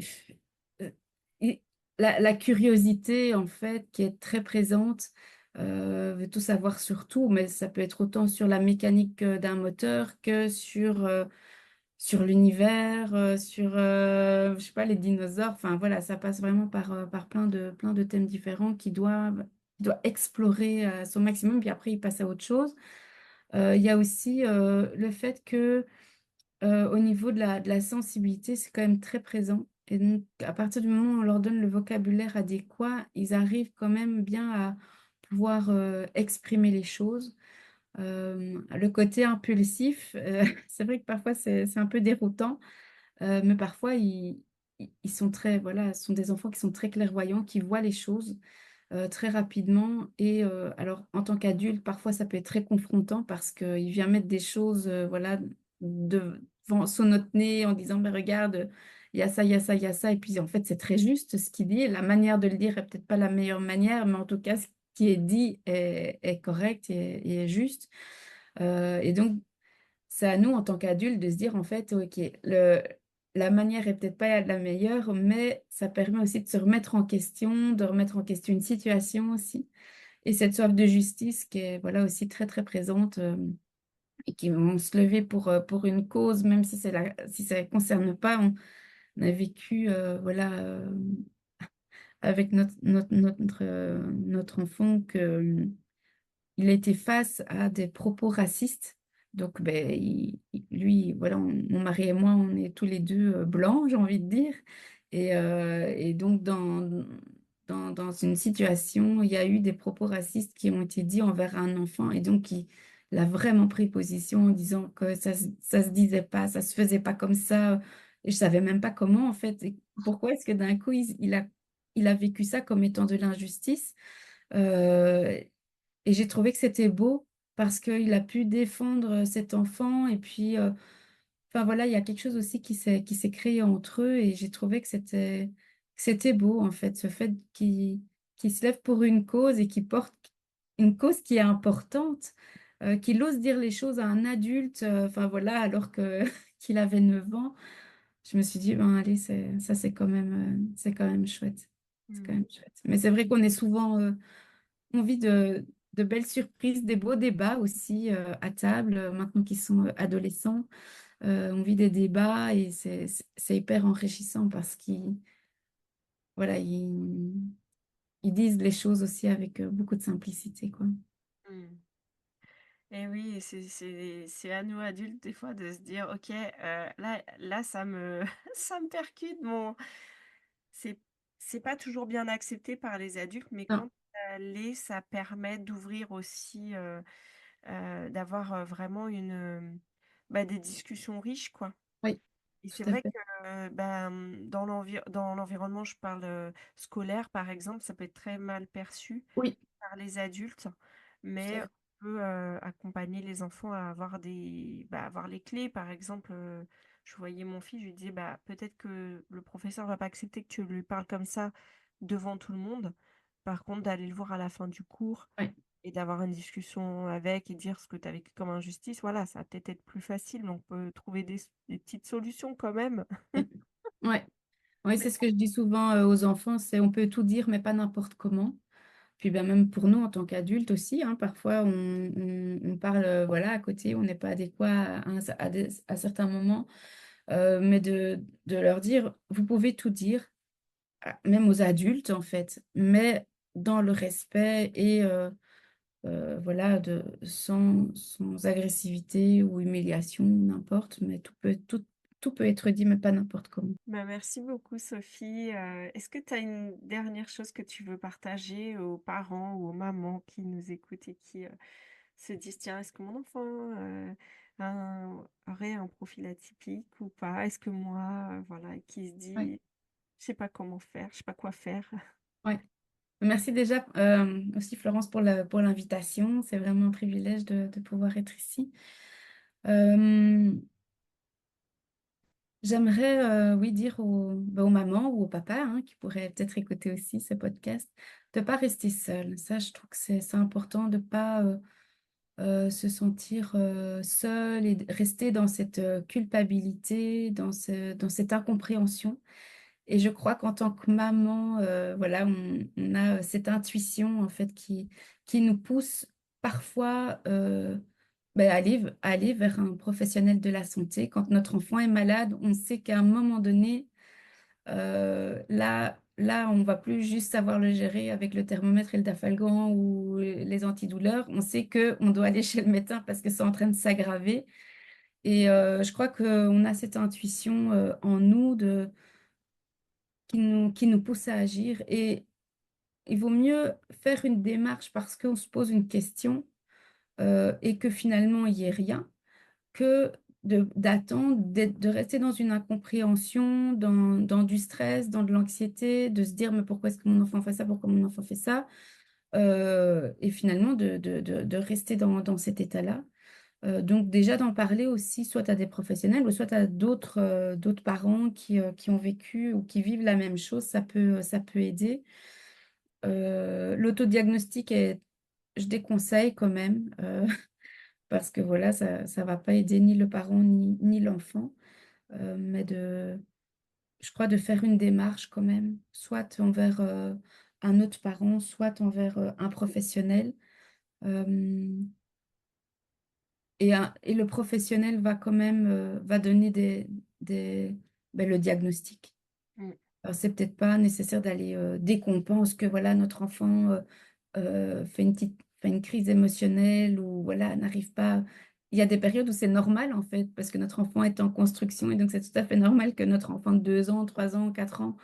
euh, il- la curiosité, en fait, qui est très présente, veut tout savoir sur tout, mais ça peut être autant sur la mécanique d'un moteur que sur l'univers, je sais pas, les dinosaures. Enfin, voilà, ça passe vraiment par plein de thèmes différents qu'il doit explorer à son maximum, puis après, il passe à autre chose. Il y a aussi le fait que au niveau de la sensibilité, c'est quand même très présent. Et donc, à partir du moment où on leur donne le vocabulaire adéquat, ils arrivent quand même bien à pouvoir exprimer les choses. Le côté impulsif, c'est vrai que parfois c'est un peu déroutant, mais parfois ils sont très, voilà, ce sont des enfants qui sont très clairvoyants, qui voient les choses très rapidement. Et alors, en tant qu'adulte, parfois, ça peut être très confrontant parce qu'il vient mettre des choses, voilà, sous notre nez en disant, mais regarde, il y a ça, il y a ça, il y a ça. Et puis, en fait, c'est très juste ce qu'il dit. La manière de le dire est peut-être pas la meilleure manière, mais en tout cas, ce qui est dit est correct et est juste. Et donc, c'est à nous, en tant qu'adultes, de se dire, en fait, OK, la manière est peut-être pas la meilleure, mais ça permet aussi de se remettre en question, de remettre en question une situation aussi. Et cette soif de justice qui est, voilà, aussi très, très présente et qui vont se lever pour une cause, même si si ça ne concerne pas. On a vécu, voilà, avec notre enfant que il a été face à des propos racistes. Donc, ben, lui, voilà, mon mari et moi, on est tous les deux blancs, j'ai envie de dire. Et donc, dans une situation, il y a eu des propos racistes qui ont été dits envers un enfant. Et donc, il a vraiment pris position en disant que ça se disait pas, ça se faisait pas comme ça. Et je savais même pas comment, en fait. Et pourquoi est-ce que d'un coup, il a vécu ça comme étant de l'injustice? Euh, et j'ai trouvé que c'était beau parce qu'il a pu défendre cet enfant. Et puis, enfin voilà, il y a quelque chose aussi qui s'est créé entre eux. Et j'ai trouvé que c'était beau, en fait, ce fait qu'il se lève pour une cause et qu'il porte une cause qui est importante, qu'il ose dire les choses à un adulte, enfin voilà, alors que qu'il avait 9 ans. Je me suis dit, ben allez, ça c'est quand même chouette. C'est quand Mm. même chouette. Mais c'est vrai qu'on est souvent on vit de belles surprises, des beaux débats aussi à table, maintenant qu'ils sont adolescents. On vit des débats et c'est hyper enrichissant parce qu'ils voilà, ils disent les choses aussi avec beaucoup de simplicité, quoi. Mm. Et oui, et c'est à nous adultes des fois de se dire, ok, là ça me ça me percute c'est c'est pas toujours bien accepté par les adultes, mais Non, quand ça l'est, ça permet d'ouvrir aussi, d'avoir vraiment des discussions riches, quoi. oui, Et c'est tout à vrai fait. que dans l'environnement, je parle scolaire par exemple, ça peut être très mal perçu Oui, par les adultes, tout à mais on fait. peut accompagner les enfants à avoir avoir les clés, par exemple, je voyais mon fils, je lui disais, bah, peut-être que le professeur va pas accepter que tu lui parles comme ça devant tout le monde. Par contre, d'aller le voir à la fin du cours Ouais. et d'avoir une discussion avec et dire ce que tu as vécu comme injustice, voilà, ça va peut-être être plus facile. Donc, on peut trouver des petites solutions quand même. Mm. Ouais. Ouais, c'est ce que je dis souvent aux enfants, c'est on peut tout dire, mais pas n'importe comment. Puis ben, même pour nous en tant qu'adultes aussi, hein, parfois on parle voilà, à côté, on n'est pas adéquat à certains moments, mais de leur dire, vous pouvez tout dire, même aux adultes en fait, mais dans le respect et voilà, sans agressivité ou humiliation, n'importe, mais tout peut être dit, mais pas n'importe comment. Bah, merci beaucoup, Sophie. Est-ce que tu as une dernière chose que tu veux partager aux parents ou aux mamans qui nous écoutent et qui se disent, tiens, est-ce que mon enfant aurait un profil atypique ou pas? Est-ce que moi, voilà, et qui se Ouais, dit, je sais pas comment faire, je sais pas quoi faire. ouais. Merci déjà aussi Florence pour l'invitation. C'est vraiment un privilège de pouvoir être ici. Euh, J'aimerais oui dire aux mamans ou aux papas hein, qui pourraient peut-être écouter aussi ce podcast, de ne pas rester seul. Ça, je trouve que c'est important de ne pas se sentir seul et de rester dans cette culpabilité, dans cette incompréhension. Et je crois qu'en tant que maman, voilà, on a cette intuition en fait qui nous pousse parfois ben, à aller vers un professionnel de la santé. Quand notre enfant est malade, on sait qu'à un moment donné, là, on va plus juste savoir le gérer avec le thermomètre et le dafalgan ou les antidouleurs. On sait que on doit aller chez le médecin parce que c'est en train de s'aggraver. Et je crois qu'on a cette intuition en nous qui nous pousse à agir. Et il vaut mieux faire une démarche parce qu'on se pose une question et que finalement il n'y ait rien, que d'attendre, de rester dans une incompréhension, dans du stress, dans de l'anxiété, de se dire mais pourquoi est-ce que mon enfant fait ça, pourquoi mon enfant fait ça, et finalement de rester dans cet état-là. Donc déjà d'en parler aussi, soit à des professionnels ou soit à d'autres parents qui ont vécu ou qui vivent la même chose, ça peut aider. L'autodiagnostic je déconseille quand même parce que voilà, ça va pas aider ni le parent ni l'enfant, mais je crois de faire une démarche quand même, soit envers un autre parent, soit envers un professionnel. Euh, et le professionnel va quand même va donner ben, le diagnostic. Mm. Alors, c'est peut-être pas nécessaire d'aller dès qu'on pense que voilà, notre enfant fait une crise émotionnelle ou voilà, n'arrive pas. Il y a des périodes où c'est normal en fait, parce que notre enfant est en construction et donc c'est tout à fait normal que notre enfant de 2 ans, 3 ans, 4 ans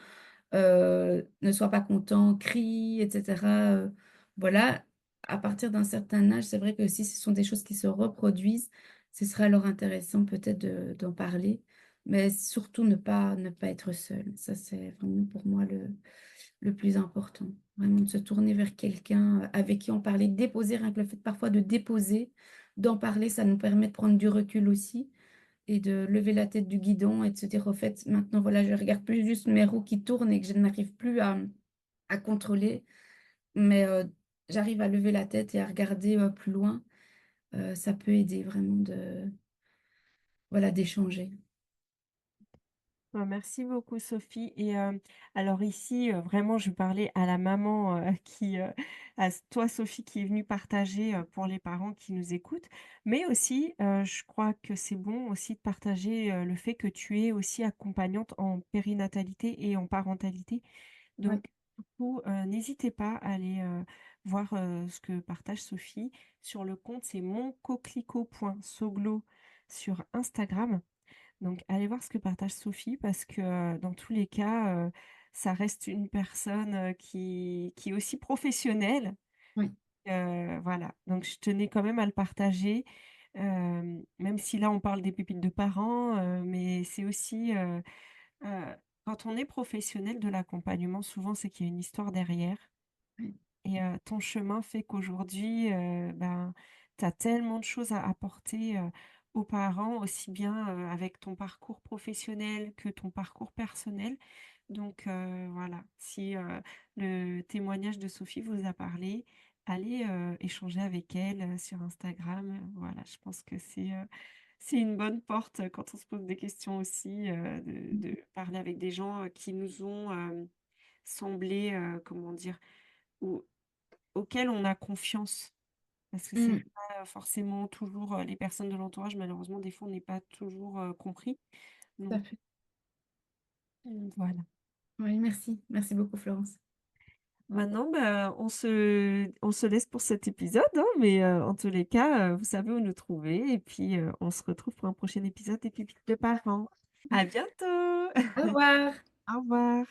ne soit pas content, crie, etc. Voilà, à partir d'un certain âge, c'est vrai que si ce sont des choses qui se reproduisent, ce serait alors intéressant peut-être d'en parler, mais surtout ne pas être seul. Ça, c'est vraiment pour moi le plus important. Vraiment de se tourner vers quelqu'un avec qui en parler, déposer, rien que le fait parfois de déposer, d'en parler, ça nous permet de prendre du recul aussi et de lever la tête du guidon et de se dire, au fait, maintenant, voilà, je regarde plus juste mes roues qui tournent et que je n'arrive plus à contrôler, mais j'arrive à lever la tête et à regarder plus loin. Ça peut aider vraiment voilà, d'échanger. Merci beaucoup, Sophie. Et alors ici, vraiment, je parlais à la maman à toi, Sophie, qui est venue partager pour les parents qui nous écoutent. Mais aussi, je crois que c'est bon aussi de partager le fait que tu es aussi accompagnante en périnatalité et en parentalité. Ouais, Donc, du coup, n'hésitez pas à aller voir ce que partage Sophie sur le compte, c'est moncoquelicot.soglo sur Instagram. Donc, allez voir ce que partage Sophie parce que dans tous les cas, ça reste une personne qui est aussi professionnelle. ouais, Voilà, donc je tenais quand même à le partager, même si là on parle des pépites de parents, mais c'est aussi euh, quand on est professionnel de l'accompagnement, souvent c'est qu'il y a une histoire derrière. ouais, Et ton chemin fait qu'aujourd'hui, ben, tu as tellement de choses à apporter aux parents, aussi bien avec ton parcours professionnel que ton parcours personnel. Donc voilà, si le témoignage de Sophie vous a parlé, allez échanger avec elle sur Instagram. Voilà, je pense que c'est une bonne porte quand on se pose des questions aussi, de parler avec des gens qui nous ont semblé, comment dire, ou auxquels on a confiance. Parce que c'est Mm, pas forcément toujours les personnes de l'entourage, malheureusement, des fois, on n'est pas toujours compris. tout à Donc, fait. voilà. Oui, merci. Merci beaucoup, Florence. Maintenant, bah, on se laisse pour cet épisode, hein, mais en tous les cas, vous savez où nous trouver. Et puis, on se retrouve pour un prochain épisode des Pépites de parents. À bientôt! Au revoir. Au revoir!